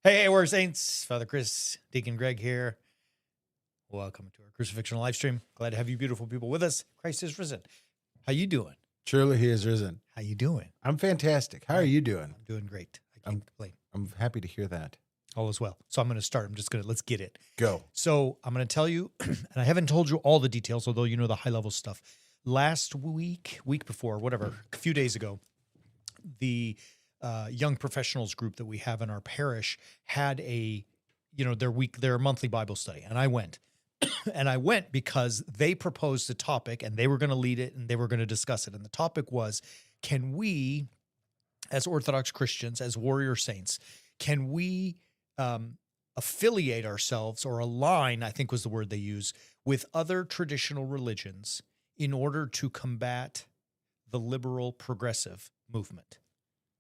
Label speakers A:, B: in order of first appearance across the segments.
A: Hey, we're Saints. Father Chris, Deacon Greg here. Welcome to our crucifixion live stream. Glad to have you beautiful people with us. Christ is risen. How you doing?
B: Truly, he is risen.
A: How you doing?
B: I'm fantastic. How are you doing?
A: I'm doing great. I can't complain.
B: I'm happy to hear that.
A: All is well. So I'm going to start. Let's get it.
B: Go.
A: So I'm going to tell you, and I haven't told you all the details, although you know the high level stuff. Last week before, whatever, a few days ago, the young professionals group that we have in our parish had their monthly Bible study. And I went. And I went because they proposed a topic and they were going to lead it and they were going to discuss it. And the topic was, can we, as Orthodox Christians, as warrior saints, can we affiliate ourselves or align, I think was the word they use, with other traditional religions in order to combat the liberal progressive movement?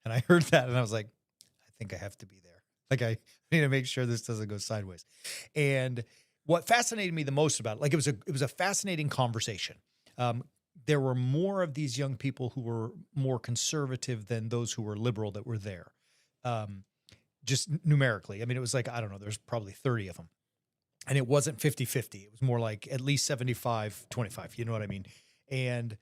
A: And I heard that and I was like, I think I have to be there. Like, I need to make sure this doesn't go sideways. And what fascinated me the most about it, it was a fascinating conversation. There were more of these young people who were more conservative than those who were liberal that were there. Just numerically. I mean, it was like, I don't know, there's probably 30 of them. And it wasn't 50-50. It was more like at least 75-25. You know what I mean? And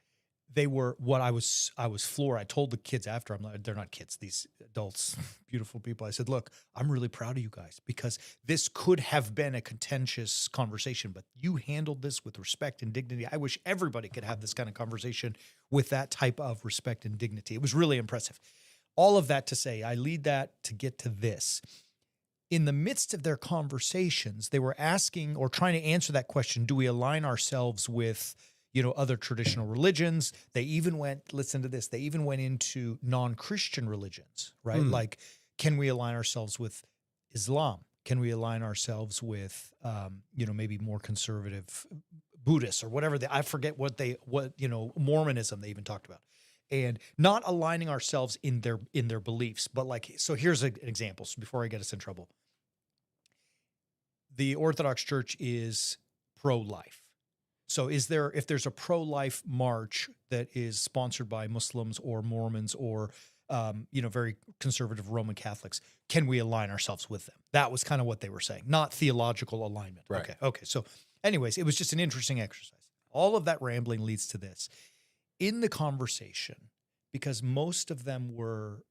A: they were I was floored. I told the kids after, I'm like, they're not kids, these adults, beautiful people. I said, look, I'm really proud of you guys because this could have been a contentious conversation, but you handled this with respect and dignity. I wish everybody could have this kind of conversation with that type of respect and dignity. It was really impressive. All of that to say, I lead that to get to this. In the midst of their conversations, they were asking or trying to answer that question, do we align ourselves with other traditional religions? They even went, listen to this, they even went into non-Christian religions, right? Like, can we align ourselves with Islam? Can we align ourselves with, maybe more conservative Buddhists or whatever? I forget what Mormonism they even talked about. And not aligning ourselves in their beliefs. But so here's an example so before I get us in trouble. The Orthodox Church is pro-life. So if there's a pro-life march that is sponsored by Muslims or Mormons or, very conservative Roman Catholics, can we align ourselves with them? That was kind of what they were saying, not theological alignment.
B: Right.
A: Okay. So anyways, it was just an interesting exercise. All of that rambling leads to this. In the conversation, because most of them were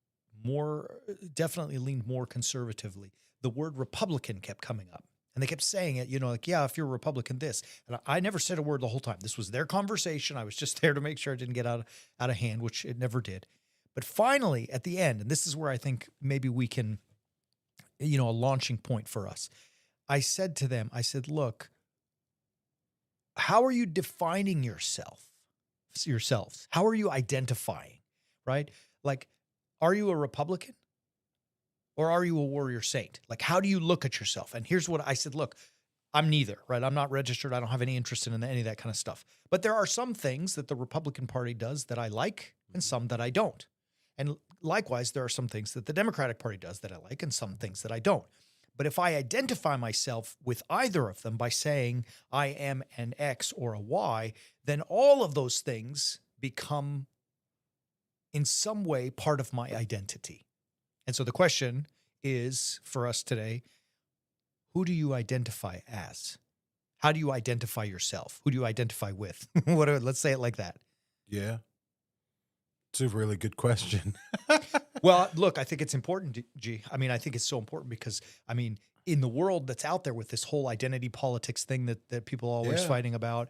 A: definitely leaned more conservatively, the word Republican kept coming up. And they kept saying it, yeah, if you're a Republican, this. And I never said a word the whole time. This was their conversation. I was just there to make sure it didn't get out of hand, which it never did. But finally, at the end, and this is where I think maybe we can, a launching point for us. I said to them, look, how are you defining yourselves? How are you identifying, right? Like, are you a Republican? Or are you a warrior saint? Like, how do you look at yourself? And here's what I said, look, I'm neither, right? I'm not registered. I don't have any interest in any of that kind of stuff. But there are some things that the Republican Party does that I like and some that I don't. And likewise, there are some things that the Democratic Party does that I like and some things that I don't. But if I identify myself with either of them by saying I am an X or a Y, then all of those things become in some way part of my identity. And so the question is for us today, who do you identify as? How do you identify yourself? Who do you identify with? Let's say it like that.
B: Yeah. It's a really good question.
A: Well, look, I think it's important, G. I mean, I think it's so important because, I mean, in the world that's out there with this whole identity politics thing that people are always fighting about,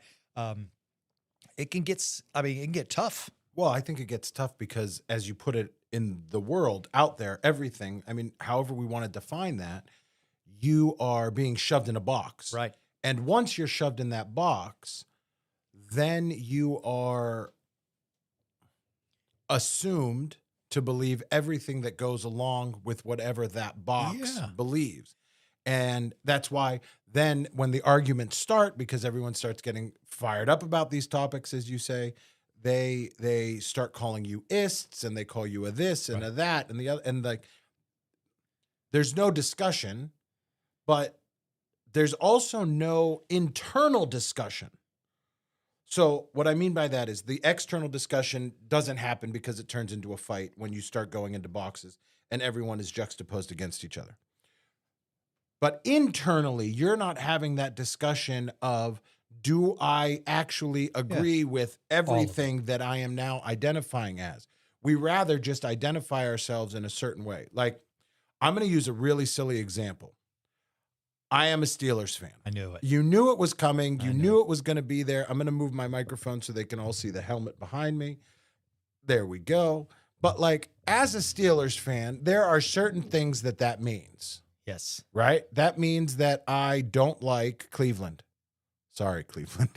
A: it can get tough.
B: Well, I think it gets tough because, as you put it, in the world out there, everything, I mean, however we want to define that, you are being shoved in a box.
A: Right.
B: And once you're shoved in that box, then you are assumed to believe everything that goes along with whatever that box believes. And that's why then when the arguments start, because everyone starts getting fired up about these topics, as you say, they start calling you ists and they call you a this and a that and the other, and like there's no discussion, but there's also no internal discussion. So what I mean by that is the external discussion doesn't happen because it turns into a fight when you start going into boxes and everyone is juxtaposed against each other. But internally, you're not having that discussion of, do I actually agree with everything that I am now identifying as? We rather just identify ourselves in a certain way. Like, I'm going to use a really silly example. I am a Steelers fan.
A: I knew it.
B: You knew it was coming. You knew it was going to be there. I'm going to move my microphone so they can all see the helmet behind me. There we go. But like, as a Steelers fan, there are certain things that means.
A: Yes.
B: Right? That means that I don't like Cleveland. Sorry, Cleveland.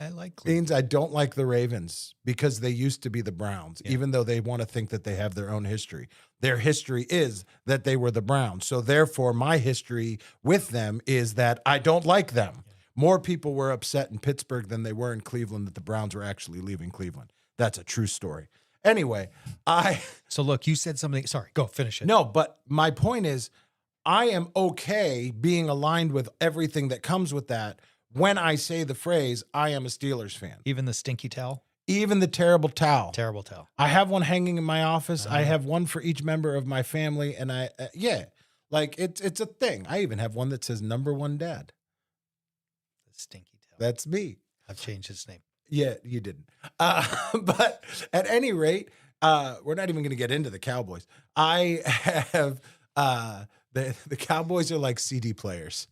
A: I like Cleveland.
B: Means I don't like the Ravens because they used to be the Browns, even though they want to think that they have their own history. Their history is that they were the Browns. So therefore, my history with them is that I don't like them. More people were upset in Pittsburgh than they were in Cleveland that the Browns were actually leaving Cleveland. That's a true story. Anyway,
A: So look, you said something. Sorry, go finish it.
B: No, but my point is, I am okay being aligned with everything that comes with that when I say the phrase, I am a Steelers fan.
A: Even the stinky towel?
B: Even the terrible towel.
A: Terrible towel.
B: I have one hanging in my office. I have one for each member of my family. And like it's a thing. I even have one that says number one dad.
A: The stinky towel.
B: That's me.
A: I've changed his name.
B: Yeah, you didn't. But at any rate, we're not even going to get into the Cowboys. I have the Cowboys are like CD players.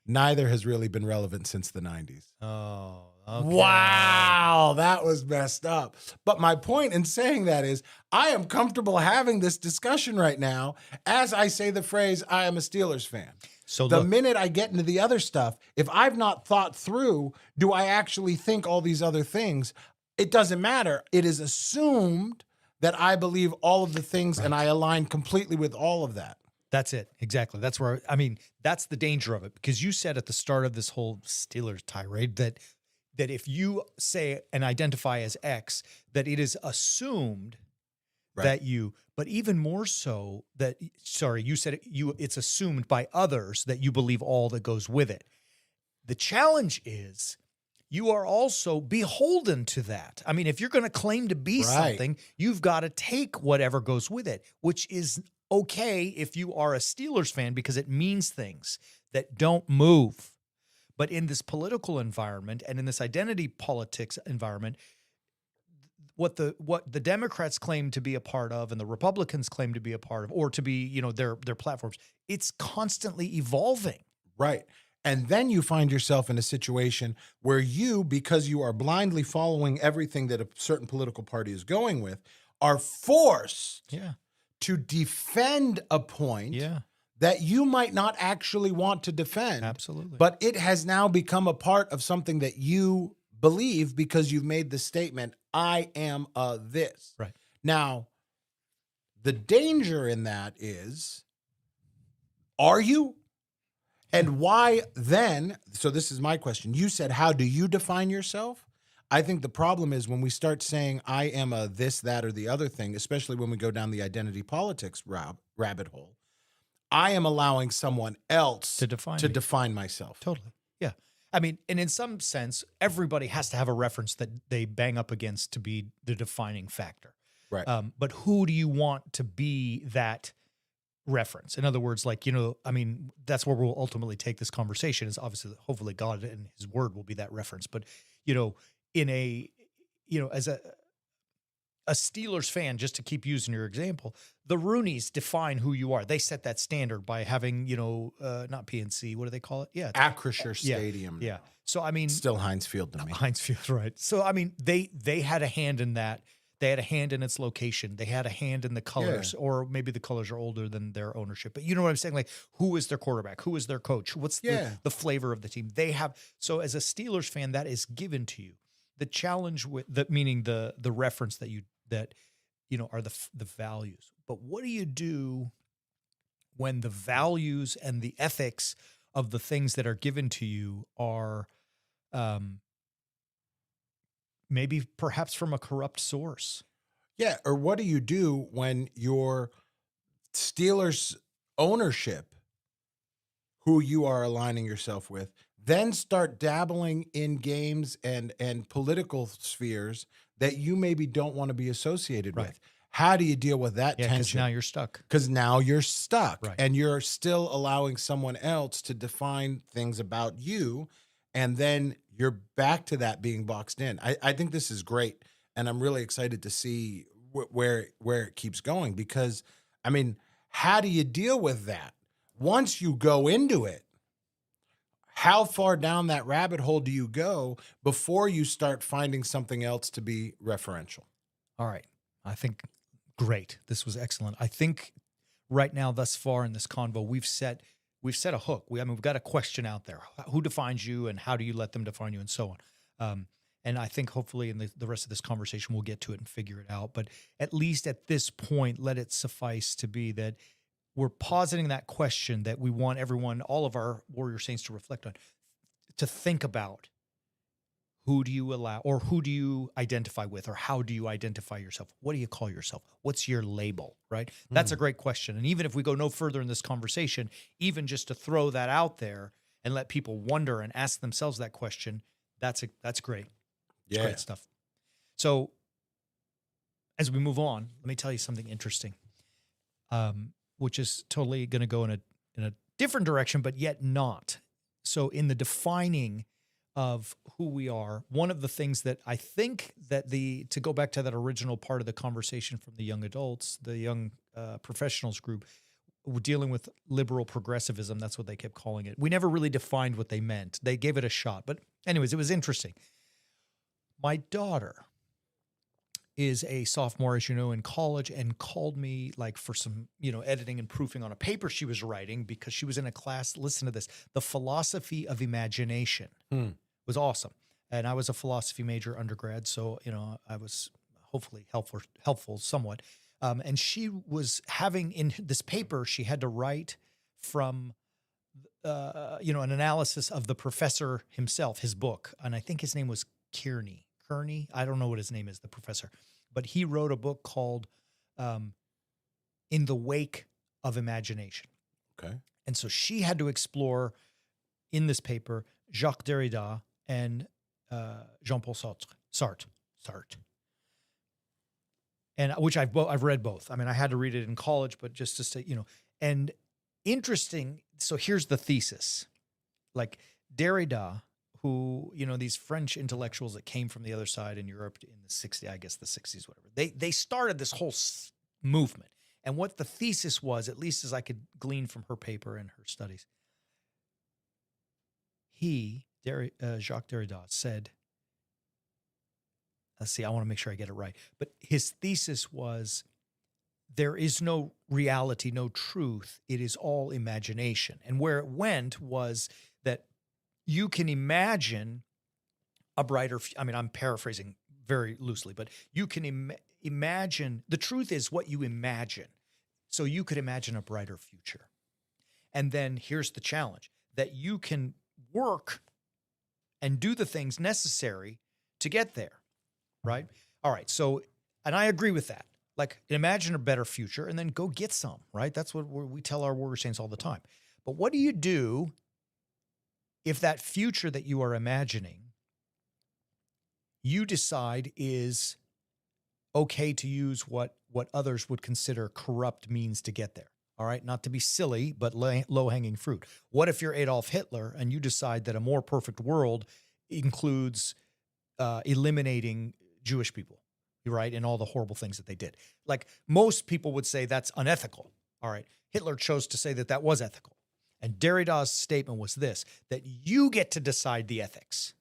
B: Neither has really been relevant since the 90s.
A: Oh, okay.
B: Wow, that was messed up. But my point in saying that is I am comfortable having this discussion right now as I say the phrase, I am a Steelers fan.
A: So
B: the minute I get into the other stuff, if I've not thought through, do I actually think all these other things? It doesn't matter. It is assumed that I believe all of the things and I align completely with all of that.
A: That's it. Exactly. That's where, I mean, that's the danger of it, because you said at the start of this whole Steelers tirade that if you say and identify as X, that it is assumed that you, but even more so that, sorry, you said it's assumed by others that you believe all that goes with it. The challenge is you are also beholden to that. I mean, if you're going to claim to be something, you've got to take whatever goes with it, which is okay if you are a Steelers fan because it means things that don't move. But in this political environment and in this identity politics environment, what the Democrats claim to be a part of and the Republicans claim to be a part of, or to be, you know, their platforms, it's constantly evolving.
B: Right. And then you find yourself in a situation where you, because you are blindly following everything that a certain political party is going with, are forced to defend a point that you might not actually want to defend.
A: Absolutely.
B: But it has now become a part of something that you believe because you've made the statement, I am a this.
A: Right.
B: Now, the danger in that is, are you? And why then? So this is my question. You said, how do you define yourself? I think the problem is when we start saying I am a this, that, or the other thing, especially when we go down the identity politics rabbit hole, I am allowing someone else to define myself.
A: Totally. Yeah. I mean, and in some sense, everybody has to have a reference that they bang up against to be the defining factor.
B: Right.
A: But who do you want to be that reference? In other words, like, you know, I mean, that's where we'll ultimately take this conversation, is obviously, hopefully God and his word will be that reference. But, you know, in a, you know, as a Steelers fan, just to keep using your example, the Rooneys define who you are. They set that standard by having, you know, not PNC, what do they call it? Yeah.
B: Acrisure Stadium.
A: Yeah. So, I mean.
B: Still Heinz Field to me.
A: Heinz Field, right. So, I mean, they had a hand in that. They had a hand in its location. They had a hand in the colors, or maybe the colors are older than their ownership. But you know what I'm saying? Like, who is their quarterback? Who is their coach? What's the flavor of the team? They have. So as a Steelers fan, that is given to you. The challenge with that, meaning the reference that you know are the values. But what do you do when the values and the ethics of the things that are given to you are maybe perhaps from a corrupt source?
B: Yeah. Or what do you do when your Steelers ownership, who you are aligning yourself with, then start dabbling in games and political spheres that you maybe don't want to be associated with? How do you deal with that
A: Yeah, because
B: tension?
A: now you're stuck.
B: Because now you're stuck,
A: Right.
B: and you're still allowing someone else to define things about you. And then you're back to that being boxed in. I think this is great. And I'm really excited to see where it keeps going, because I mean, how do you deal with that? Once you go into it, how far down that rabbit hole do you go before you start finding something else to be referential?
A: All right. I think great. This was excellent. I think right now, thus far in this convo, we've set a hook. We've got a question out there. Who defines you, and how do you let them define you, and so on. And I think hopefully in the rest of this conversation, we'll get to it and figure it out. But at least at this point, let it suffice to be that we're positing that question that we want everyone, all of our warrior saints, to reflect on, to think about. Who do you allow, or who do you identify with, or how do you identify yourself? What do you call yourself? What's your label, right? That's a great question. And even if we go no further in this conversation, even just to throw that out there and let people wonder and ask themselves that question, that's great. It's
B: Yeah.
A: great stuff. So as we move on, let me tell you something interesting, which is totally going to go in a different direction, but yet not. So in the defining of who we are, one of the things that I think that to go back to that original part of the conversation from the young adults, the young professionals group, we're dealing with liberal progressivism. That's what they kept calling it. We never really defined what they meant. They gave it a shot. But anyways, it was interesting. My daughter is a sophomore, as you know, in college, and called me like for some, editing and proofing on a paper she was writing, because she was in a class. Listen to this: the philosophy of imagination. Was awesome. And I was a philosophy major undergrad, so I was hopefully helpful somewhat. And she was having, in this paper, she had to write from an analysis of the professor himself, his book, and I think his name was Kearney. I don't know what his name is, the professor, but he wrote a book called In the Wake of Imagination.
B: Okay.
A: And so she had to explore in this paper Jacques Derrida and Jean-Paul Sartre, and which I've read both. I mean, I had to read it in college, but just to say, and interesting. So here's the thesis: like Derrida, who these French intellectuals that came from the other side in Europe in the 60s, I guess the 60s, whatever. They started this whole movement, and what the thesis was, at least as I could glean from her paper and her studies, Jacques Derrida said, let's see, I want to make sure I get it right, but his thesis was, there is no reality, no truth. It is all imagination. And where it went was that you can imagine a brighter, I'm paraphrasing very loosely, but you can imagine, the truth is what you imagine. So you could imagine a brighter future. And then here's the challenge, that you can work and do the things necessary to get there, right? All right, so, and I agree with that. Like, imagine a better future and then go get some, right? That's what we tell our warrior saints all the time. But what do you do if that future that you are imagining, you decide is okay to use what others would consider corrupt means to get there? All right, not to be silly, but low-hanging fruit. What if you're Adolf Hitler and you decide that a more perfect world includes eliminating Jewish people, right, and all the horrible things that they did? Like, most people would say that's unethical. All right, Hitler chose to say that that was ethical. And Derrida's statement was this, that you get to decide the ethics,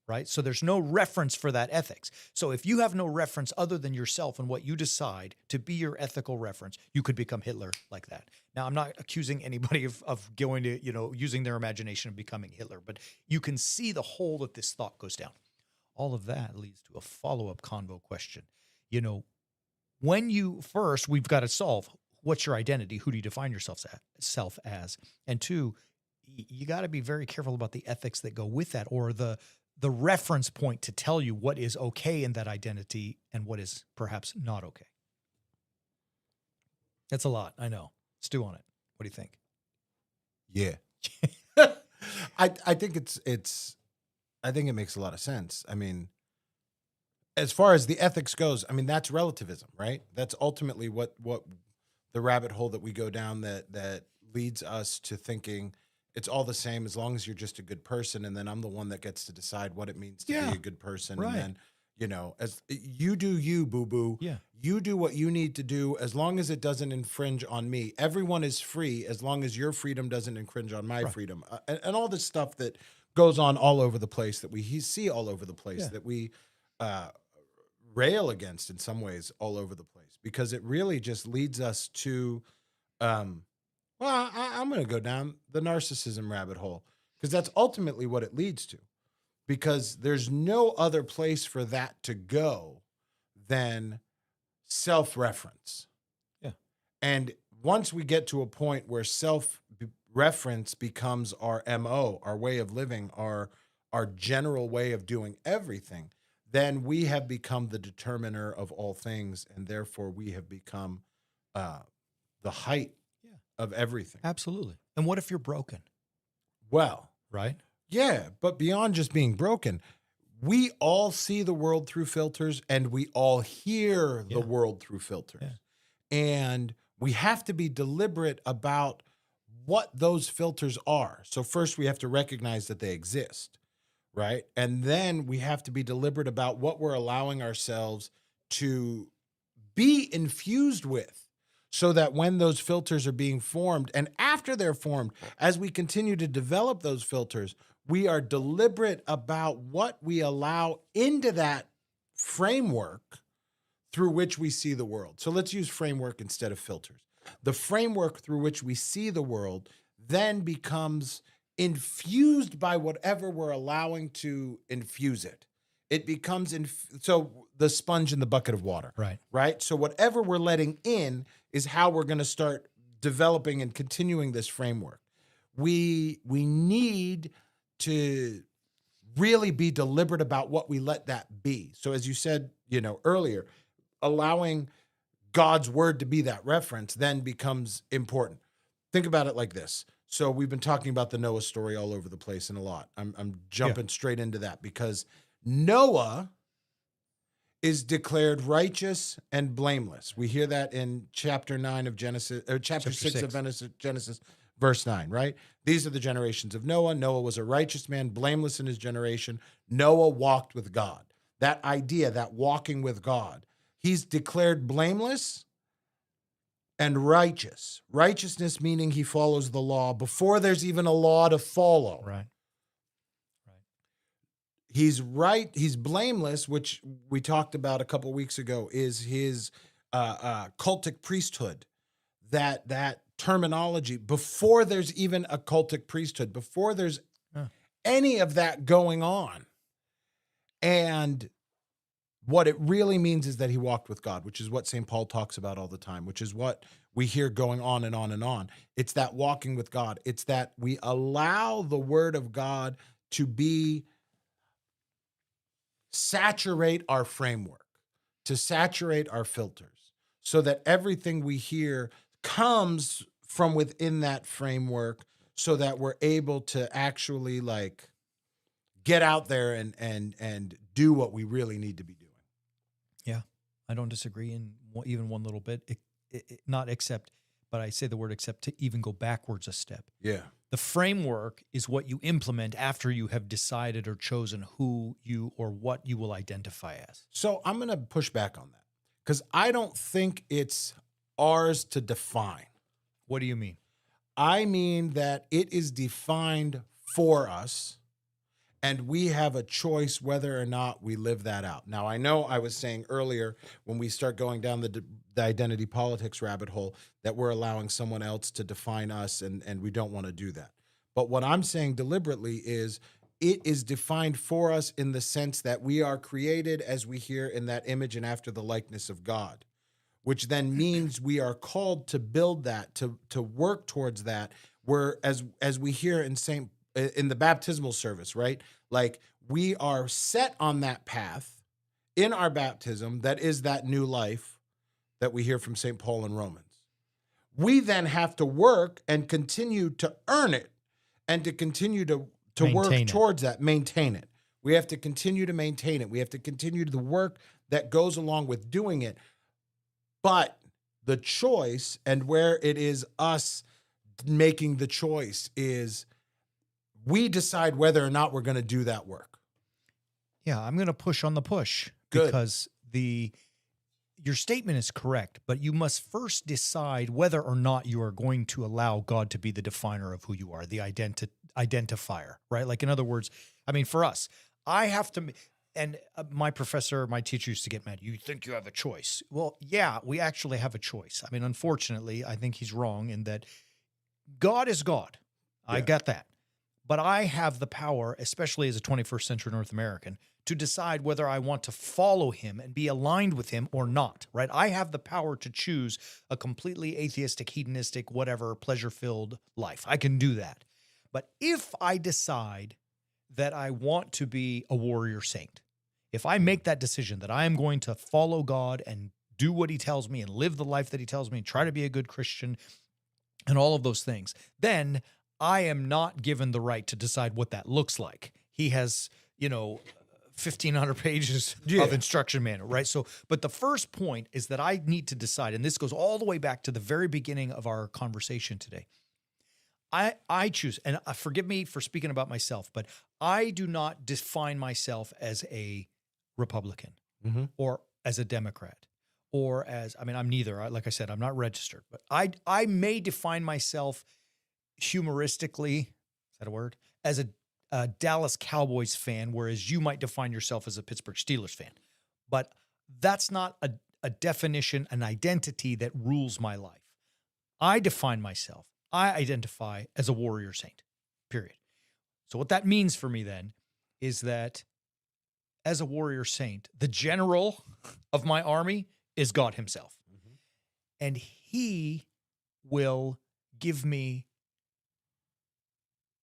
A: right? So there's no reference for that ethics. So if you have no reference other than yourself and what you decide to be your ethical reference, you could become Hitler like that. Now, I'm not accusing anybody of going to, using their imagination and becoming Hitler, but you can see the hole that this thought goes down. All of that leads to a follow-up convo question. When we've got to solve, what's your identity? Who do you define yourself as? And two, you got to be very careful about the ethics that go with that, or the reference point to tell you what is okay in that identity and what is perhaps not okay. That's a lot. I know. Stew on it. What do you think?
B: Yeah. I think I think it makes a lot of sense. I mean, as far as the ethics goes, I mean, that's relativism, right? That's ultimately what the rabbit hole that we go down that leads us to thinking it's all the same as long as you're just a good person, and then I'm the one that gets to decide what it means to
A: Yeah.
B: be a good person.
A: Right.
B: And then, as you do you, boo-boo.
A: Yeah.
B: You do what you need to do as long as it doesn't infringe on me. Everyone is free as long as your freedom doesn't infringe on my
A: Right.
B: freedom. And all this stuff that goes on all over the place that we see all over the place
A: Yeah.
B: that we rail against in some ways all over the place, because it really just leads us to, I'm going to go down the narcissism rabbit hole, because that's ultimately what it leads to, because there's no other place for that to go than self-reference.
A: Yeah.
B: And once we get to a point where self-reference becomes our MO, our way of living, our general way of doing everything, then we have become the determiner of all things, and therefore we have become the height of everything.
A: Absolutely. And what if you're broken?
B: Well,
A: Right?
B: yeah, but beyond just being broken, we all see the world through filters, and we all hear the
A: Yeah.
B: world through filters.
A: Yeah.
B: And we have to be deliberate about what those filters are. So first we have to recognize that they exist, right? And then we have to be deliberate about what we're allowing ourselves to be infused with, so that when those filters are being formed, and after they're formed, as we continue to develop those filters, we are deliberate about what we allow into that framework through which we see the world. So let's use framework instead of filters. The framework through which we see the world then becomes infused by whatever we're allowing to infuse it. It becomes, so the sponge in the bucket of water.
A: Right.
B: Right? So whatever we're letting in is how we're going to start developing and continuing this framework. We need to really be deliberate about what we let that be. So as you said, earlier, allowing God's word to be that reference then becomes important. Think about it like this. So we've been talking about the Noah story all over the place and a lot. I'm jumping straight into that, because Noah is declared righteous and blameless. We hear that in chapter 9 of Genesis, or chapter 6 of Genesis, verse 9, right? These are the generations of Noah. Noah was a righteous man, blameless in his generation. Noah walked with God. That idea, that walking with God, he's declared blameless and righteous. Righteousness meaning he follows the law before there's even a law to follow.
A: Right.
B: He's right. He's blameless, which we talked about a couple weeks ago, is his cultic priesthood. That terminology, before there's even a cultic priesthood, before there's any of that going on. And what it really means is that he walked with God, which is what St. Paul talks about all the time, which is what we hear going on and on and on. It's that walking with God. It's that we allow the word of God to saturate our framework, to saturate our filters, so that everything we hear comes from within that framework, so that we're able to actually get out there and do what we really need to be doing.
A: Yeah, I don't disagree in even one little bit. Not except, but I say the word except to even go backwards a step.
B: Yeah.
A: The framework is what you implement after you have decided or chosen who you or what you will identify as.
B: So I'm going to push back on that, because I don't think it's ours to define.
A: What do you mean?
B: I mean that it is defined for us, and we have a choice whether or not we live that out. Now, I know I was saying earlier, when we start going down the identity politics rabbit hole, that we're allowing someone else to define us, and we don't want to do that. But what I'm saying deliberately is it is defined for us in the sense that we are created, as we hear, in that image and after the likeness of God, which then means we are called to build that, to work towards that. Where, as we hear in the baptismal service, right? Like, we are set on that path in our baptism that is that new life that we hear from St. Paul in Romans. We then have to work and continue to earn it, and to continue to work towards that, maintain it. We have to continue to maintain it. We have to continue the work that goes along with doing it. But the choice and where it is us making the choice is we decide whether or not we're going to do that work.
A: Yeah, I'm going to push on the push.
B: Good.
A: Because your statement is correct, but you must first decide whether or not you are going to allow God to be the definer of who you are, the identifier, right? Like, in other words, I mean, for us, I have to, and my teacher used to get mad. You think you have a choice. Well, yeah, we actually have a choice. I mean, unfortunately, I think he's wrong in that God is God. I get that. But I have the power, especially as a 21st century North American, to decide whether I want to follow him and be aligned with him or not, right? I have the power to choose a completely atheistic, hedonistic, whatever, pleasure-filled life. I can do that. But if I decide that I want to be a warrior saint, if I make that decision that I am going to follow God and do what he tells me and live the life that he tells me and try to be a good Christian and all of those things, then I am not given the right to decide what that looks like. He has, 1,500 pages of instruction manual, right? So, but the first point is that I need to decide, and this goes all the way back to the very beginning of our conversation today. I choose, and forgive me for speaking about myself, but I do not define myself as a Republican or as a Democrat or I'm neither. Like I said, I'm not registered, but I may define myself humoristically, is that a word? As a Dallas Cowboys fan, whereas you might define yourself as a Pittsburgh Steelers fan. But that's not a definition, an identity that rules my life. I define myself. I identify as a warrior saint, period. So what that means for me then is that as a warrior saint, the general of my army is God himself. And he will give me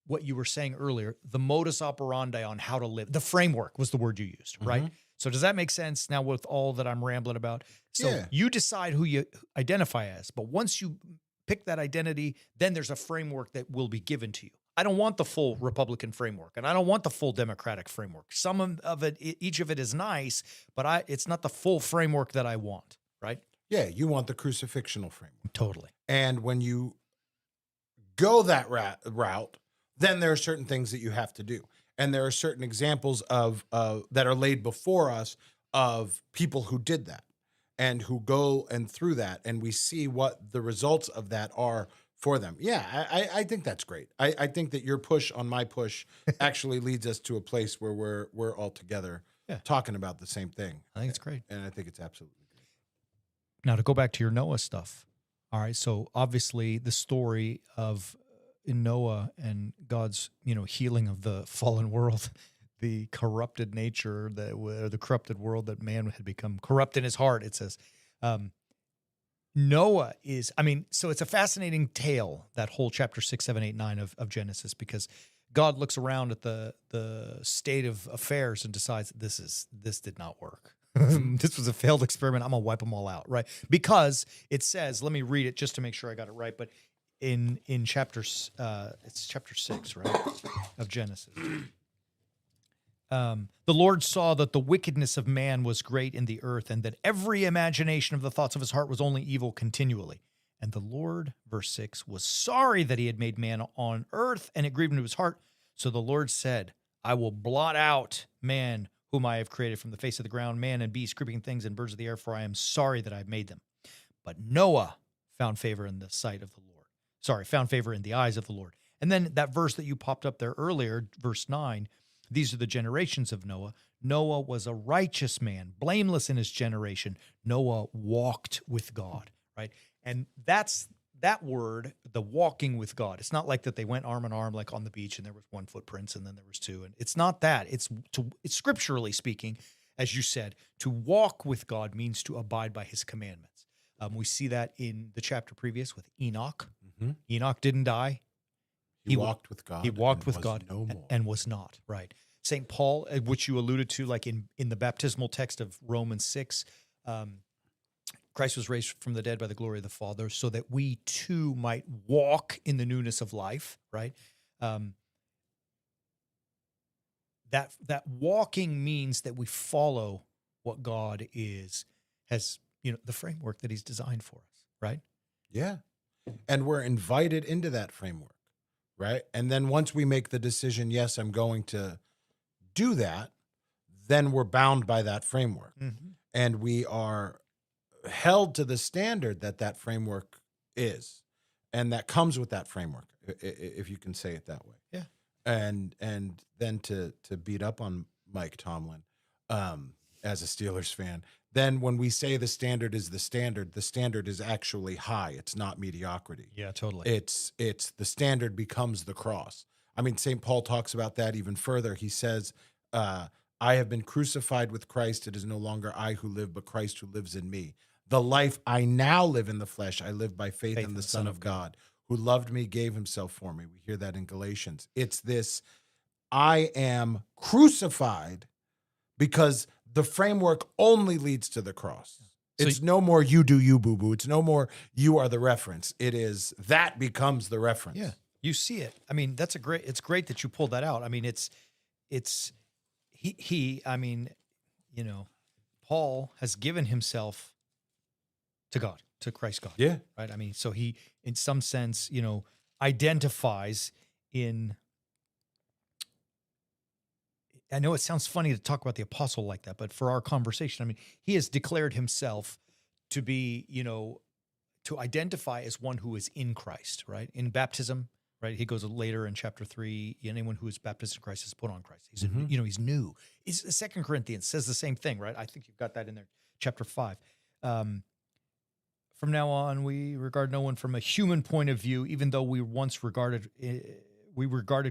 A: what you were saying earlier, the modus operandi on how to live. The framework was the word you used, right? So does that make sense now with all that I'm rambling about? So you decide who you identify as, but once you pick that identity, then there's a framework that will be given to you. I don't want the full Republican framework, and I don't want the full Democratic framework. Some of it, each of it is nice, but it's not the full framework that I want, right?
B: Yeah, you want the crucifixional framework.
A: Totally.
B: And when you go that route, then there are certain things that you have to do. And there are certain examples of that are laid before us of people who did that and who go and through that. And we see what the results of that are for them. Yeah, I think that's great. I think that your push on my push actually leads us to a place where we're all together talking about the same thing.
A: I think it's great.
B: And I think it's absolutely great.
A: Now, to go back to your Noah stuff. All right. So obviously the story of in Noah and God's, healing of the fallen world, the corrupted nature, the corrupted world that man had become corrupt in his heart, it says. Noah is, so it's a fascinating tale, that whole chapter 6, 7, 8, 9 of Genesis, because God looks around at the state of affairs and decides this did not work. This was a failed experiment. I'm going to wipe them all out, right? Because it says, let me read it just to make sure I got it right, but in chapters, it's chapter 6, right, of Genesis. The Lord saw that the wickedness of man was great in the earth, and that every imagination of the thoughts of his heart was only evil continually. And the Lord, verse 6, was sorry that he had made man on earth, and it grieved him to his heart. So the Lord said, I will blot out man whom I have created from the face of the ground, man and beast, creeping things and birds of the air, for I am sorry that I have made them. But Noah found favor in the sight of the Lord. Found favor in the eyes of the Lord. And then that verse that you popped up there earlier, verse 9, these are the generations of Noah. Noah was a righteous man, blameless in his generation. Noah walked with God, right? And that's that word, the walking with God. It's not like that they went arm in arm like on the beach and there was one footprints and then there was two. And it's not that. It's scripturally speaking, as you said, to walk with God means to abide by his commandments. We see that in the chapter previous with Enoch. Enoch didn't die.
B: He walked with God.
A: He walked with God
B: no more.
A: and was not, right? St. Paul, which you alluded to, like in the baptismal text of Romans 6, Christ was raised from the dead by the glory of the Father so that we too might walk in the newness of life, right? that walking means that we follow what God has, the framework that he's designed for us, right?
B: Yeah. And we're invited into that framework, right? And then once we make the decision, yes, I'm going to do that, then we're bound by that framework.
A: Mm-hmm.
B: And we are held to the standard that framework is. And that comes with that framework, if you can say it that way.
A: Yeah.
B: And then to beat up on Mike Tomlin, as a Steelers fan, then when we say the standard is actually high. It's not mediocrity.
A: Yeah, totally.
B: It's the standard becomes the cross. I mean, St. Paul talks about that even further. He says, I have been crucified with Christ. It is no longer I who live, but Christ who lives in me. The life I now live in the flesh, I live by faith in the Son of God, who loved me, gave himself for me. We hear that in Galatians. It's this, I am crucified because the framework only leads to the cross. It's no more you do you, boo-boo. It's no more you are the reference. It is that becomes the reference.
A: Yeah, you see it. I mean, it's great that you pulled that out. I mean, Paul has given himself to God, to Christ God.
B: Yeah.
A: Right. I mean, so he, in some sense, identifies in. I know it sounds funny to talk about the apostle like that, but for our conversation, I mean, he has declared himself to be, to identify as one who is in Christ, right? In baptism, right? He goes later in chapter 3, anyone who is baptized in Christ has put on Christ. He's, he's new. 2 Corinthians says the same thing, right? I think you've got that in there, chapter 5. From now on, we regard no one from a human point of view, even though we once regarded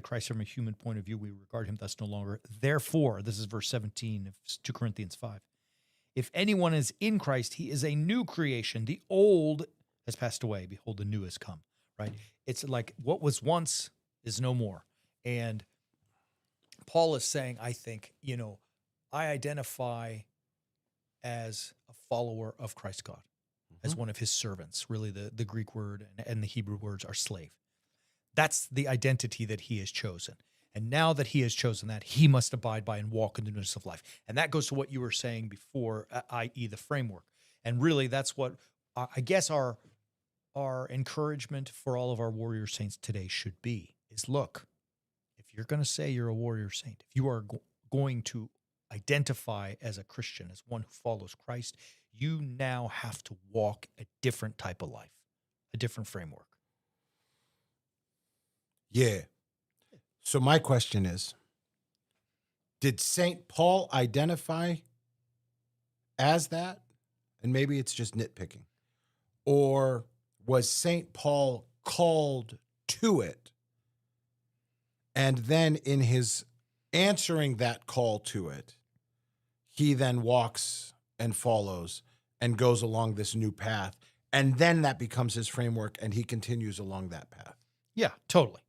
A: Christ from a human point of view. We regard him thus no longer. Therefore, this is verse 17 of 2 Corinthians 5. If anyone is in Christ, he is a new creation. The old has passed away. Behold, the new has come, right? It's like what was once is no more. And Paul is saying, I think, I identify as a follower of Christ God, as one of his servants. Really, the Greek word and the Hebrew words are slave. That's the identity that he has chosen. And now that he has chosen that, he must abide by and walk in the newness of life. And that goes to what you were saying before, i.e. the framework. And really, that's what I guess our encouragement for all of our warrior saints today should be, is look, if you're going to say you're a warrior saint, if you are going to identify as a Christian, as one who follows Christ, you now have to walk a different type of life, a different framework.
B: Yeah. So my question is, did St. Paul identify as that? And maybe it's just nitpicking. Or was St. Paul called to it? And then in his answering that call to it, he then walks and follows and goes along this new path. And then that becomes his framework and he continues along that path.
A: Yeah, totally.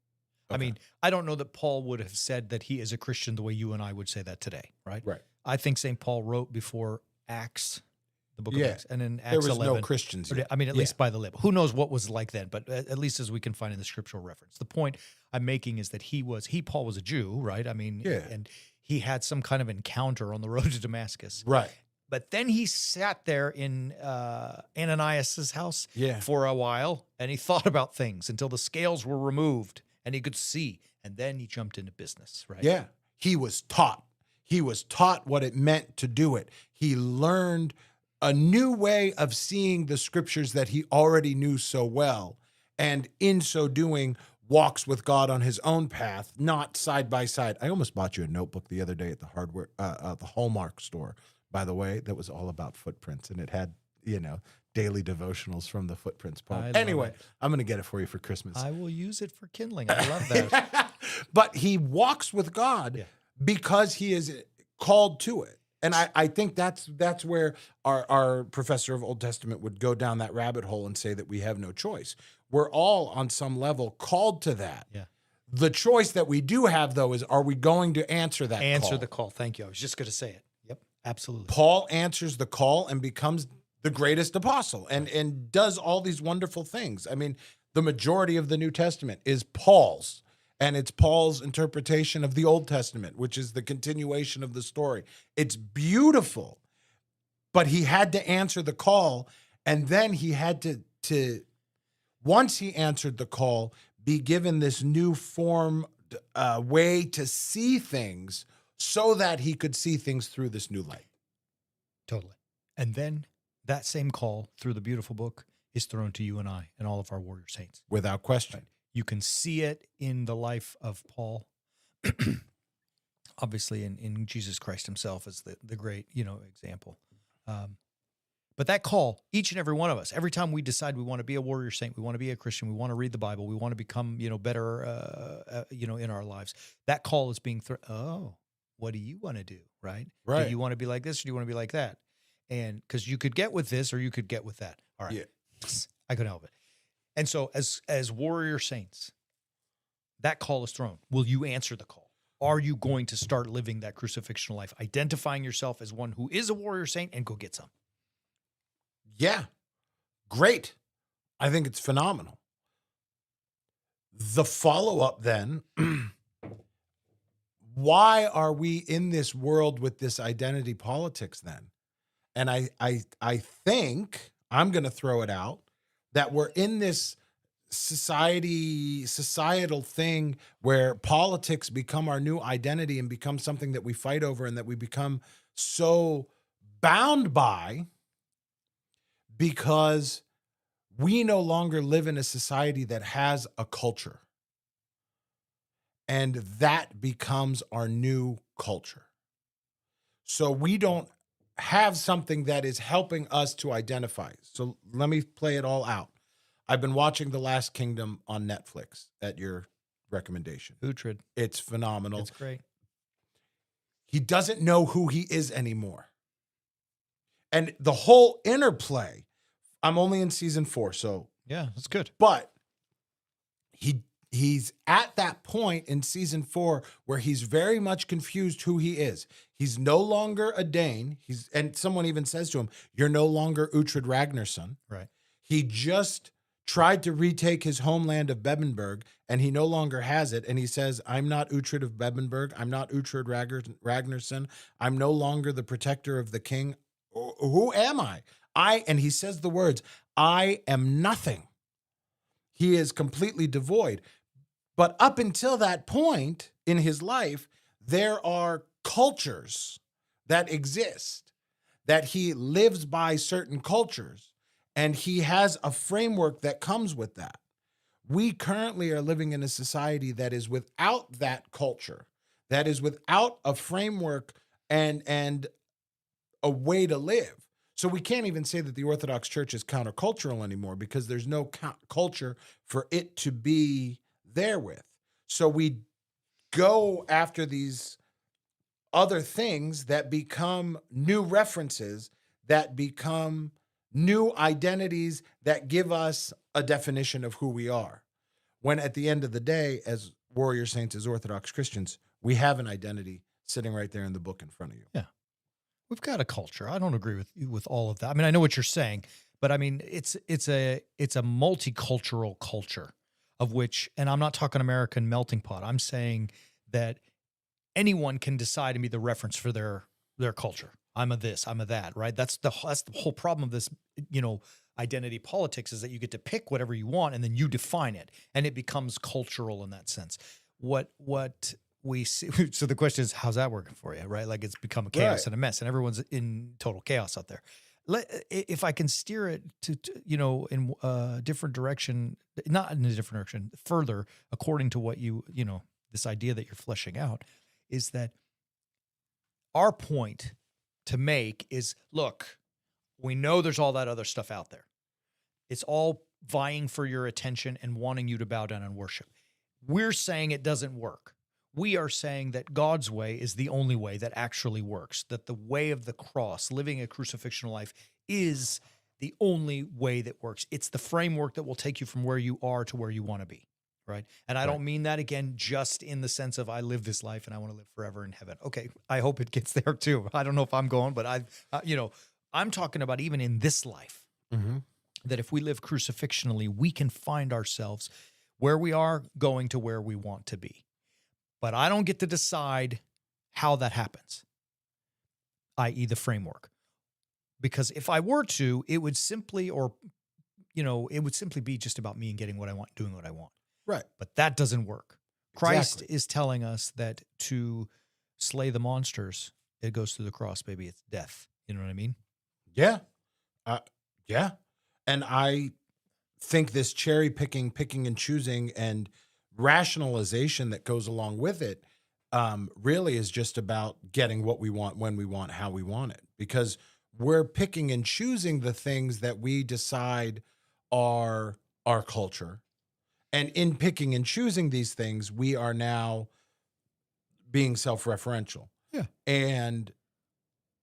B: Okay.
A: I mean, I don't know that Paul would have said that he is a Christian the way you and I would say that today, right?
B: Right.
A: I think St. Paul wrote before Acts, the book of Acts, and in Acts
B: there was
A: 11.
B: no Christians yet.
A: I mean, at least by the lip. Who knows what was like then, but at least as we can find in the scriptural reference. The point I'm making is that Paul was a Jew, right? I mean, and he had some kind of encounter on the road to Damascus.
B: Right.
A: But then he sat there in Ananias' house for a while, and he thought about things until the scales were removed and he could see. And then he jumped into business, right?
B: Yeah. He was taught. He was taught what it meant to do it. He learned a new way of seeing the scriptures that he already knew so well. And in so doing, walks with God on his own path, not side by side. I almost bought you a notebook the other day at the Hallmark store, by the way, that was all about footprints. And it had, daily devotionals from the Footprints poem. Anyway, I'm going to get it for you for Christmas.
A: I will use it for kindling. I love that.
B: But he walks with God because he is called to it. And I think that's where our professor of Old Testament would go down that rabbit hole and say that we have no choice. We're all on some level called to that.
A: Yeah.
B: The choice that we do have, though, is are we going to answer that call?
A: Answer the call. Thank you. I was just going to say it. Yep, absolutely.
B: Paul answers the call and becomes the greatest apostle and does all these wonderful things. I mean, the majority of the New Testament is Paul's. And it's Paul's interpretation of the Old Testament, which is the continuation of the story. It's beautiful, but he had to answer the call. And then he had to once he answered the call, be given this new form, way to see things so that he could see things through this new light.
A: Totally. And then that same call through the beautiful book is thrown to you and I and all of our warrior saints.
B: Without question.
A: Right. You can see it in the life of Paul, obviously in Jesus Christ himself as the great, example. But that call, each and every one of us, every time we decide we want to be a warrior saint, we want to be a Christian, we want to read the Bible, we want to become, better, in our lives, that call is being what do you want to do, right?
B: Right.
A: Do you want to be like this or do you want to be like that? And because you could get with this or you could get with that. All right. Yeah. I couldn't help it. And so as warrior saints, that call is thrown. Will you answer the call? Are you going to start living that crucifixion life, identifying yourself as one who is a warrior saint and go get some?
B: Yeah. Great. I think it's phenomenal. The follow-up then, why are we in this world with this identity politics then? And I think, I'm going to throw it out, that we're in this societal thing where politics become our new identity and become something that we fight over and that we become so bound by, because we no longer live in a society that has a culture. And that becomes our new culture. So we don't have something that is helping us to identify. So let me play it all out. I've been watching The Last Kingdom on Netflix at your recommendation.
A: Uhtred.
B: It's phenomenal.
A: It's great.
B: He doesn't know who he is anymore. And the whole interplay, I'm only in season 4, so.
A: Yeah, that's good.
B: But he's at that point in season 4 where he's very much confused who he is. He's no longer a Dane. And someone even says to him, "You're no longer Uhtred Ragnarsson." Right. He just tried to retake his homeland of Bebbanburg, and he no longer has it. And he says, "I'm not Uhtred of Bebbanburg. I'm not Uhtred Ragnarsson. I'm no longer the protector of the king. Who am I? And he says the words, "I am nothing." He is completely devoid. But up until that point in his life, there are cultures that exist, that he lives by certain cultures, and he has a framework that comes with that. We currently are living in a society that is without that culture, that is without a framework and a way to live. So we can't even say that the Orthodox Church is countercultural anymore, because there's no culture for it to be there with. So we go after these other things that become new references, that become new identities, that give us a definition of who we are. When at the end of the day, as warrior saints, as Orthodox Christians, we have an identity sitting right there in the book in front of you.
A: Yeah. We've got a culture. I don't agree with all of that. I mean, I know what you're saying, but I mean, it's a multicultural culture of which, and I'm not talking American melting pot. I'm saying that anyone can decide and be the reference for their culture. I'm a this, I'm a that, right? That's the whole problem of this, identity politics, is that you get to pick whatever you want and then you define it, and it becomes cultural in that sense. What we see, so the question is, how's that working for you, right? Like, it's become a chaos and a mess, and everyone's in total chaos out there. If I can steer it to in a different direction, not in a different direction, further, according to what this idea that you're fleshing out, is that our point to make is, look, we know there's all that other stuff out there. It's all vying for your attention and wanting you to bow down and worship. We're saying it doesn't work. We are saying that God's way is the only way that actually works, that the way of the cross, living a crucifixion life, is the only way that works. It's the framework that will take you from where you are to where you want to be, right? And I don't mean that, again, just in the sense of I live this life and I want to live forever in heaven. Okay, I hope it gets there too. I don't know if I'm going, but I'm talking about even in this life, that if we live crucifictionally, we can find ourselves where we are going to where we want to be. But I don't get to decide how that happens, i.e. the framework. Because if I were to, it would simply be just about me and getting what I want, doing what I want.
B: Right.
A: But that doesn't work. Christ
B: Exactly.
A: is telling us that to slay the monsters, it goes through the cross, baby. It's death. You know what I mean?
B: Yeah. Yeah. And I think this cherry picking and choosing and rationalization that goes along with it really is just about getting what we want, when we want, how we want it. Because we're picking and choosing the things that we decide are our culture. And in picking and choosing these things, we are now being self-referential.
A: Yeah.
B: And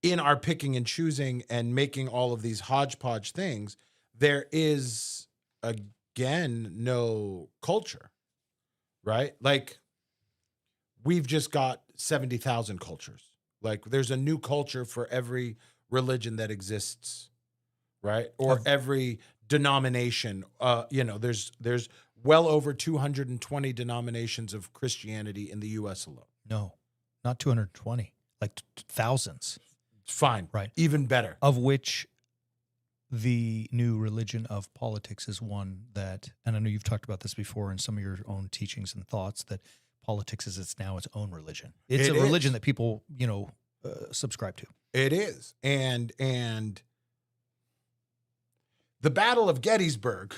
B: in our picking and choosing and making all of these hodgepodge things, there is, again, no culture, right? Like, we've just got 70,000 cultures. Like, there's a new culture for every religion that exists, right? Or every denomination. There's well over 220 denominations of Christianity in the U.S. alone.
A: No, not 220, like thousands.
B: Fine.
A: Right.
B: Even better.
A: Of which the new religion of politics is one that, and I know you've talked about this before in some of your own teachings and thoughts, that politics is its own religion. It's a religion that people, subscribe to.
B: It is. And the Battle of Gettysburg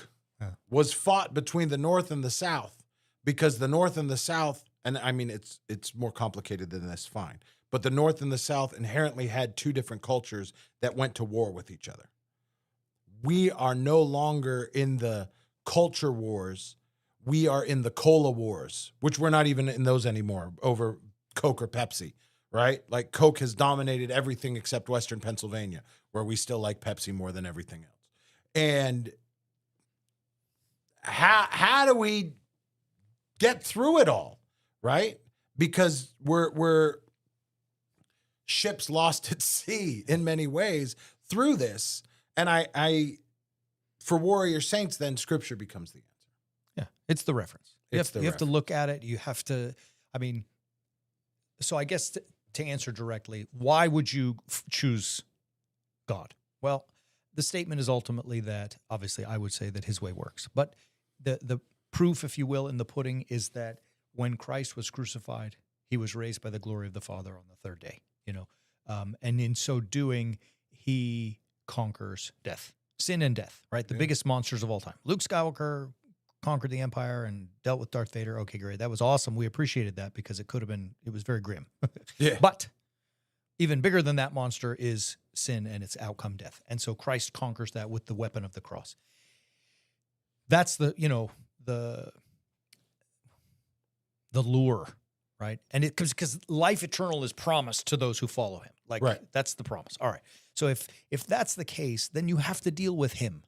B: was fought between the North and the South, because the North and the South, and I mean, it's more complicated than this, fine. But the North and the South inherently had two different cultures that went to war with each other. We are no longer in the culture wars. We are in the cola wars, which we're not even in those anymore over Coke or Pepsi, right? Like, Coke has dominated everything except Western Pennsylvania, where we still like Pepsi more than everything else. And how do we get through it all, right? Because we're ships lost at sea in many ways through this. And I for Warrior Saints, then Scripture becomes the answer.
A: Yeah, it's the reference. You have to look at it. You have to, so I guess to answer directly, why would you choose God? Well, the statement is ultimately that, obviously, I would say that his way works. But the proof, if you will, in the pudding is that when Christ was crucified, he was raised by the glory of the Father on the third day, and in so doing, he conquers death, sin and death, right? The biggest monsters of all time. Luke Skywalker conquered the Empire and dealt with Darth Vader. Okay, great. That was awesome. We appreciated that because it was very grim.
B: Yeah.
A: But even bigger than that monster is sin and its outcome, death. And so Christ conquers that with the weapon of the cross. That's the lure, right? And it because life eternal is promised to those who follow him. Like,
B: right.
A: That's the promise. All right. So if that's the case, then you have to deal with him,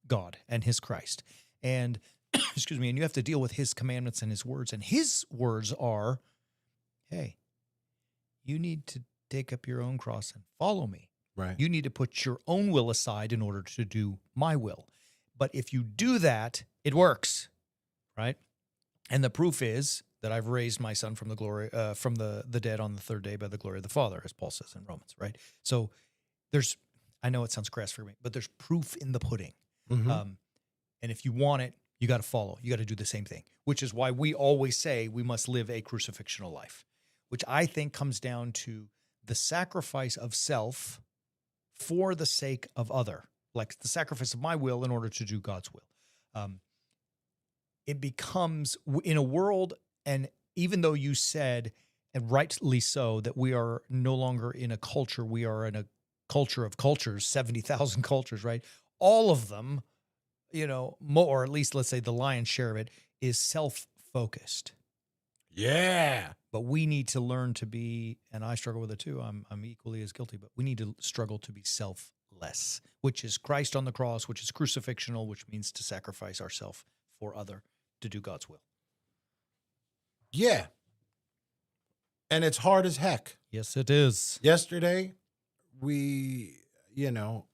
A: God, and his Christ. And excuse me, and you have to deal with his commandments and his words. And his words are, hey, you need to take up your own cross and follow me.
B: Right.
A: You need to put your own will aside in order to do my will. But if you do that, it works, right? And the proof is that I've raised my son from the glory, from the dead on the third day by the glory of the Father, as Paul says in Romans, right? So I know it sounds crass for me, but there's proof in the pudding.
B: Mm-hmm.
A: And if you want it, you got to follow. You got to do the same thing, which is why we always say we must live a crucifixional life, which I think comes down to the sacrifice of self for the sake of other, like the sacrifice of my will in order to do God's will. It becomes in a world, and even though you said, and rightly so, that we are no longer in a culture, we are in a culture of cultures, 70,000 cultures, right? All of them, or at least let's say the lion's share of it is self-focused.
B: Yeah.
A: But we need to learn to be, and I struggle with it too, I'm equally as guilty, but we need to struggle to be selfless, which is Christ on the cross, which is crucifixional, which means to sacrifice ourselves for other to do God's will.
B: Yeah. And it's hard as heck.
A: Yes, it is.
B: Yesterday,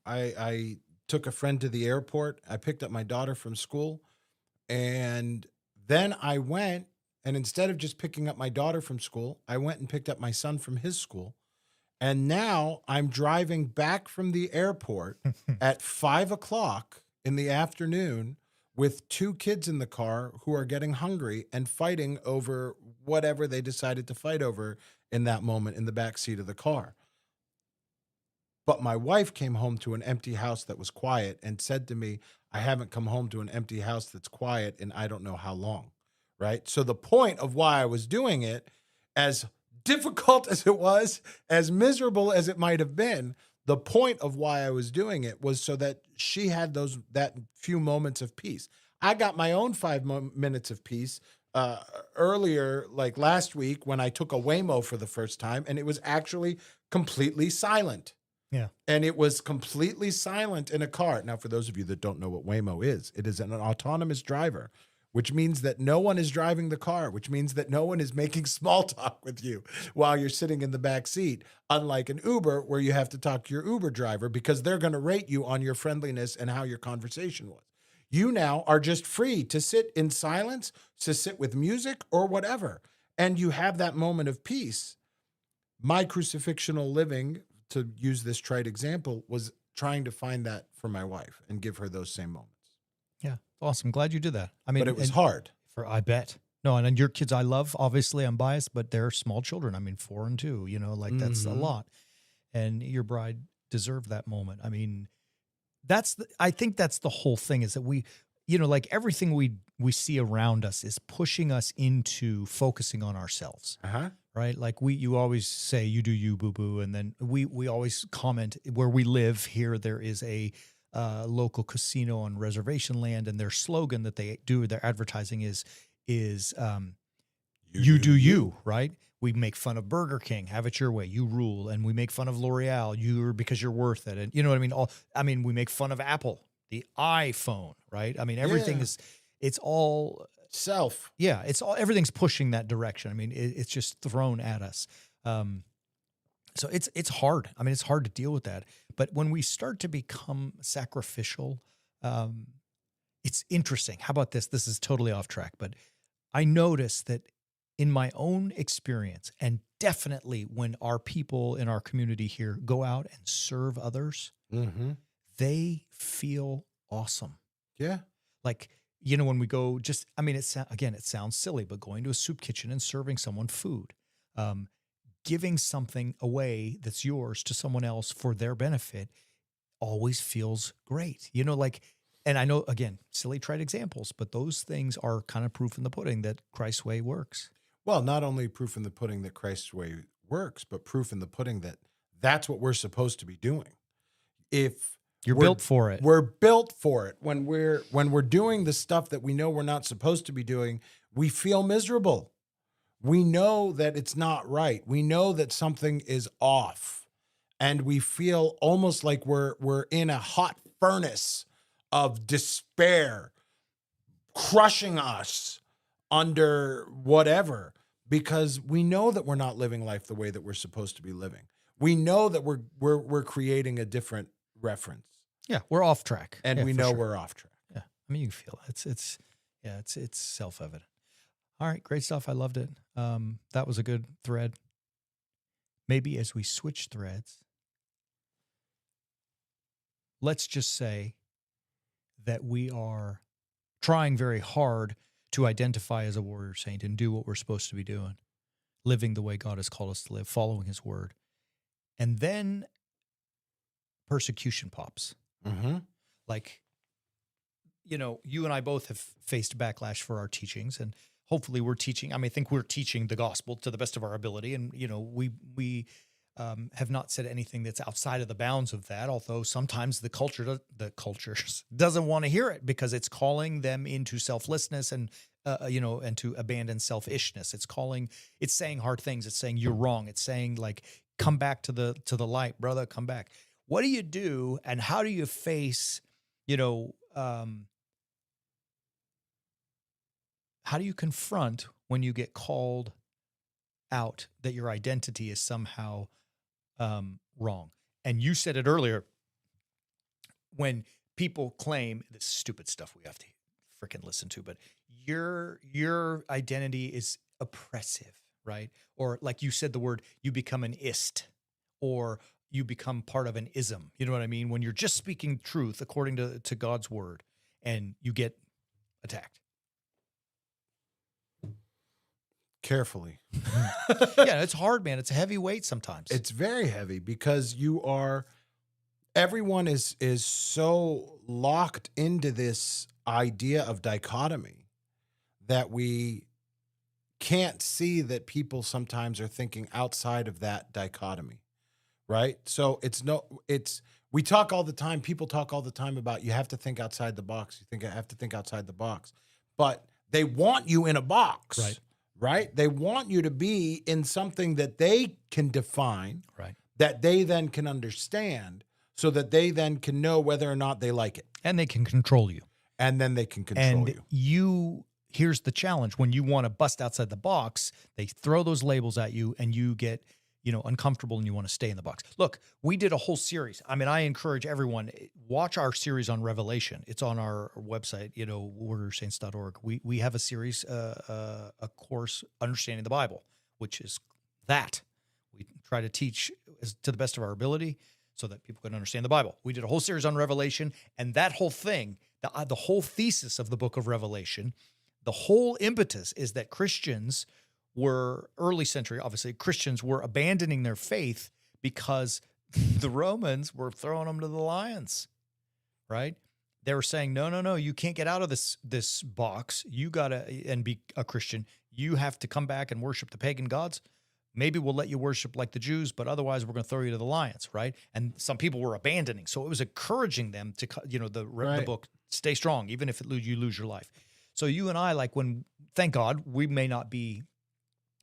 B: I took a friend to the airport. I picked up my daughter from school, and Then I went, and instead of just picking up my daughter from school, I went and picked up my son from his school. And now I'm driving back from the airport at 5 o'clock in the afternoon with two kids in the car who are getting hungry and fighting over whatever they decided to fight over in that moment in the back seat of the car. But my wife came home to an empty house that was quiet and said to me, I haven't come home to an empty house that's quiet in I don't know how long. Right. So the point of why I was doing it, as difficult as it was, as miserable as it might have been, the point of why I was doing it was so that she had that few moments of peace. I got my own 5 minutes of peace earlier, like last week, when I took a Waymo for the first time, and it was actually completely silent.
A: Yeah.
B: And it was completely silent in a car. Now, for those of you that don't know what Waymo is, it is an autonomous driver, which means that no one is driving the car, which means that no one is making small talk with you while you're sitting in the back seat, unlike an Uber where you have to talk to your Uber driver because they're going to rate you on your friendliness and how your conversation was. You now are just free to sit in silence, to sit with music or whatever, and you have that moment of peace. My crucifixional living, to use this trite example, was trying to find that for my wife and give her those same moments.
A: Yeah. Awesome. Glad you did that. I mean,
B: but it was hard.
A: I bet. No, and your kids I love, obviously I'm biased, but they're small children. I mean, 4 and 2, that's a lot. And your bride deserved that moment. I mean, I think that's the whole thing, is that we, like everything we see around us is pushing us into focusing on ourselves.
B: Uh-huh.
A: Right? Like you always say, you do you, boo boo. And then we always comment where we live here, there is a local casino on reservation land, and their slogan that they do, their advertising is you do you, right? We make fun of Burger King, have it your way, you rule. And we make fun of L'Oreal, because you're worth it. And you know what I mean? We make fun of Apple, the iPhone, right? I mean, everything it's all
B: self.
A: Yeah. Everything's pushing that direction. I mean, it's just thrown at us. So it's hard. I mean, it's hard to deal with that. But when we start to become sacrificial, it's interesting. How about this? This is totally off track, but I notice that in my own experience, and definitely when our people in our community here go out and serve others, they feel awesome.
B: Yeah.
A: Like, when we go it sounds silly, but going to a soup kitchen and serving someone food, giving something away that's yours to someone else for their benefit always feels great. And I know, again, silly trite examples, but those things are kind of proof in the pudding that Christ's way works.
B: Well, not only proof in the pudding that Christ's way works, but proof in the pudding that that's what we're supposed to be doing. If
A: you're built for it,
B: we're built for it. When we're doing the stuff that we know we're not supposed to be doing, we feel miserable. We know that it's not right. We know that something is off, and we feel almost like we're in a hot furnace of despair crushing us under whatever, because we know that we're not living life the way that we're supposed to be living. We know that we're creating a different reference.
A: Yeah, we're off track.
B: And we know we're off track.
A: Yeah. I mean, you can feel it. It's self-evident. All right, great stuff. I loved it. That was a good thread. Maybe as we switch threads, let's just say that we are trying very hard to identify as a warrior saint and do what we're supposed to be doing, living the way God has called us to live, following his word. And then persecution pops. Like, you and I both have faced backlash for our teachings, and hopefully we're teaching. I think we're teaching the gospel to the best of our ability. And, we have not said anything that's outside of the bounds of that. Although sometimes the culture doesn't want to hear it because it's calling them into selflessness and, and to abandon selfishness. It's saying hard things. It's saying you're wrong. It's saying, like, come back to the light, brother, come back. What do you do? And how do you face, how do you confront when you get called out that your identity is somehow wrong? And you said it earlier, when people claim this stupid stuff we have to freaking listen to, but your identity is oppressive, right? Or like you said the word, you become an ist, or you become part of an ism. You know what I mean? When you're just speaking truth according to God's word and you get attacked.
B: Carefully.
A: Yeah, it's hard, man. It's a heavy weight sometimes.
B: It's very heavy because everyone is so locked into this idea of dichotomy that we can't see that people sometimes are thinking outside of that dichotomy, right? So we talk all the time, people talk all the time about you have to think outside the box. You think I have to think outside the box. But they want you in a box. Right? They want you to be in something that they can define,
A: right,
B: that they then can understand, so that they then can know whether or not they like it.
A: And they can control you.
B: And then they can control
A: you. Here's the challenge. When you want to bust outside the box, they throw those labels at you and you get, uncomfortable and you want to stay in the box. Look, we did a whole series. I mean, I encourage everyone, watch our series on Revelation. It's on our website, warriorsaints.org. We have a series, a course, Understanding the Bible, which is that. We try to teach to the best of our ability so that people can understand the Bible. We did a whole series on Revelation, and that whole thing, the whole thesis of the book of Revelation, the whole impetus is that Christians were, early century, obviously, Christians were abandoning their faith because the Romans were throwing them to the lions, right? They were saying, no, you can't get out of this box. You got to, and be a Christian. You have to come back and worship the pagan gods. Maybe we'll let you worship like the Jews, but otherwise we're going to throw you to the lions, right? And some people were abandoning. So it was encouraging them to, the book, stay strong, even if you lose your life. So you and I, thank God, we may not be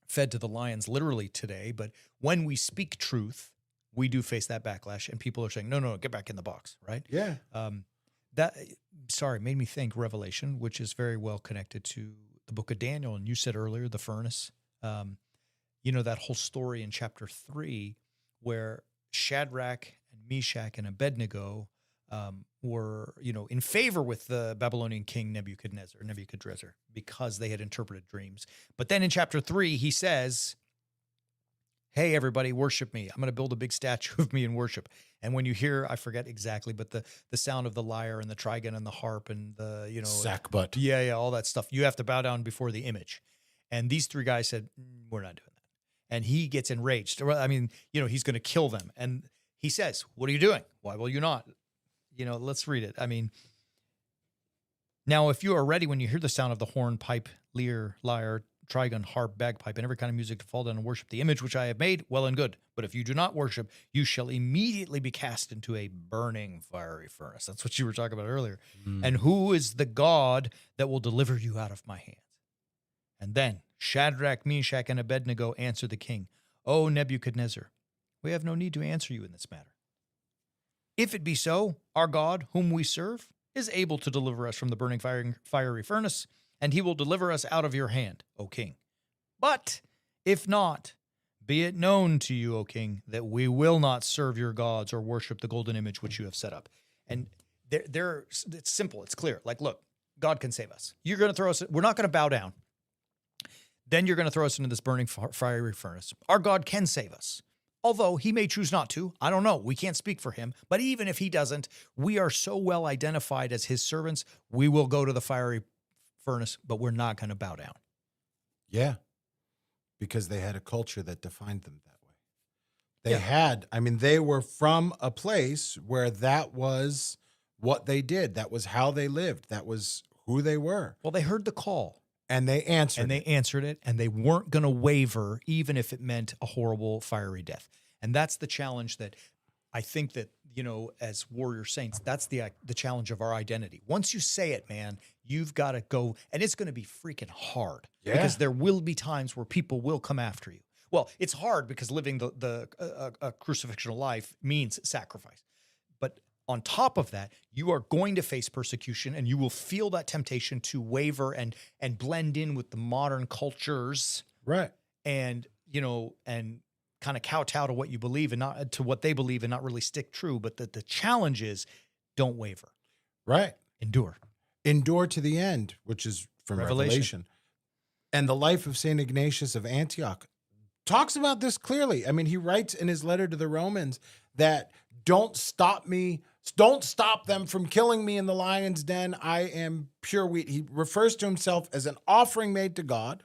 A: fed to the lions literally today, but when we speak truth, we do face that backlash, and people are saying, no, get back in the box, right?
B: Yeah.
A: Made me think Revelation, which is very well connected to the book of Daniel. And you said earlier, the furnace, that whole story in chapter 3 where Shadrach and Meshach and Abednego were, in favor with the Babylonian king Nebuchadnezzar, because they had interpreted dreams. But then in chapter 3, he says, hey, everybody, worship me. I'm going to build a big statue of me and worship. And when you hear, I forget exactly, but the sound of the lyre and the trigon and the harp and the,
B: sackbut.
A: Yeah, all that stuff, you have to bow down before the image. And these three guys said, we're not doing that. And he gets enraged. I mean, he's going to kill them. And he says, what are you doing? Why will you not? Let's read it. I mean, now, if you are ready when you hear the sound of the horn, pipe, lyre, trigon, harp, bagpipe, and every kind of music to fall down and worship the image which I have made, well and good. But if you do not worship, you shall immediately be cast into a burning fiery furnace. That's what you were talking about earlier. And who is the God that will deliver you out of my hands? And then Shadrach, Meshach, and Abednego answered the king, O Nebuchadnezzar, we have no need to answer you in this matter. If it be so, our God, whom we serve, is able to deliver us from the burning fiery furnace, and he will deliver us out of your hand, O king. But if not, be it known to you, O king, that we will not serve your gods or worship the golden image which you have set up. And it's simple, it's clear. Look, God can save us. You're going to throw us, we're not going to bow down. Then you're going to throw us into this burning fiery furnace. Our God can save us. Although he may choose not to. I don't know. We can't speak for him. But even if he doesn't, we are so well identified as his servants, we will go to the fiery furnace, but we're not going to bow down.
B: Yeah. Because they had a culture that defined them that way. They were from a place where that was what they did. That was how they lived. That was who they were.
A: Well, they heard the call.
B: And they answered
A: it, and they weren't going to waver, even if it meant a horrible, fiery death. And that's the challenge that I think that, as warrior saints, that's the challenge of our identity. Once you say it, man, you've got to go, and it's going to be freaking hard.
B: Yeah.
A: Because there will be times where people will come after you. Well, it's hard because living a crucifixion life means sacrifice. But on top of that, you are going to face persecution, and you will feel that temptation to waver and blend in with the modern cultures.
B: Right.
A: And, and kind of kowtow to what you believe and not to what they believe and not really stick true. But the challenge is don't waver.
B: Right.
A: Endure.
B: endure to the end, which is from Revelation. And the life of St. Ignatius of Antioch talks about this clearly. I mean, he writes in his letter to the Romans that don't stop them from killing me in the lion's den. I am pure wheat. He refers to himself as an offering made to God.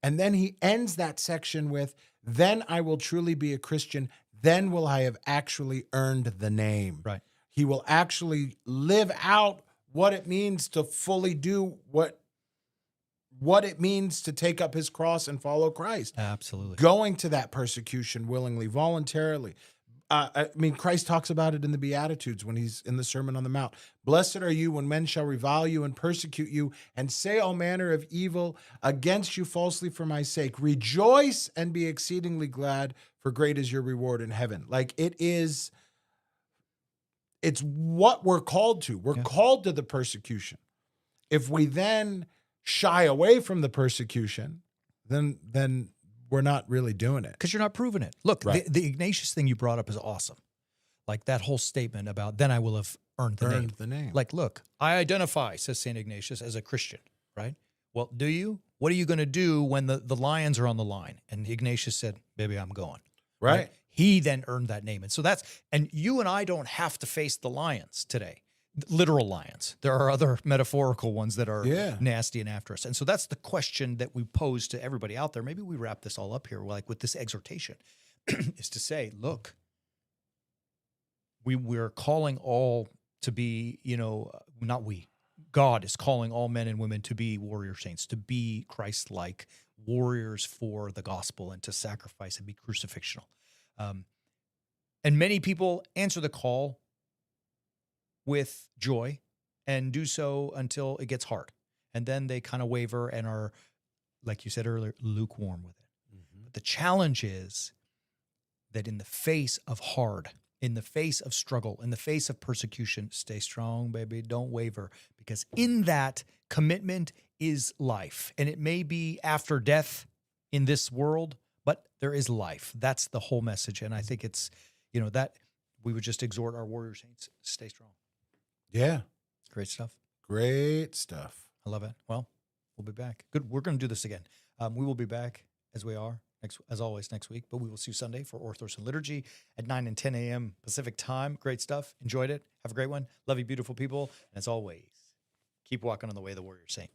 B: And then he ends that section with, then I will truly be a Christian. Then will I have actually earned the name.
A: Right.
B: He will actually live out what it means to fully do what it means to take up his cross and follow Christ.
A: Absolutely.
B: Going to that persecution willingly, voluntarily. I mean, Christ talks about it in the Beatitudes when he's in the Sermon on the Mount. Blessed are you when men shall revile you and persecute you and say all manner of evil against you falsely for my sake. Rejoice and be exceedingly glad, for great is your reward in heaven. Like it's what we're called to. We're called to the persecution. If we then shy away from the persecution, then we're not really doing it.
A: Because you're not proving it. Look,
B: Right.
A: the Ignatius thing you brought up is awesome. Like that whole statement about, then I will have earned the name. Like, look, I identify, says St. Ignatius, as a Christian, right? Well, do you? What are you going to do when the lions are on the line? And Ignatius said, baby, I'm going.
B: Right.
A: He then earned that name. And so and you and I don't have to face the lions today. Literal lions. There are other metaphorical ones that are nasty and after us. And so that's the question that we pose to everybody out there. Maybe we wrap this all up here, like with this exhortation, is to say, look, we're calling all to be, not we. God is calling all men and women to be warrior saints, to be Christ-like warriors for the gospel and to sacrifice and be crucifictional. And many people answer the call with joy and do so until it gets hard. And then they kind of waver and are, like you said earlier, lukewarm with it. Mm-hmm. But the challenge is that in the face of hard, in the face of struggle, in the face of persecution, stay strong, baby, don't waver, because in that commitment is life. And it may be after death in this world, but there is life. That's the whole message. And I think it's, that we would just exhort our warrior saints, stay strong.
B: Yeah.
A: Great stuff.
B: Great stuff.
A: I love it. Well, we'll be back. Good. We're going to do this again. We will be back as we are as always next week, but we will see you Sunday for Orthros and Liturgy at 9 and 10 a.m. Pacific time. Great stuff. Enjoyed it. Have a great one. Love you, beautiful people. And as always, keep walking on the way of the warrior saint.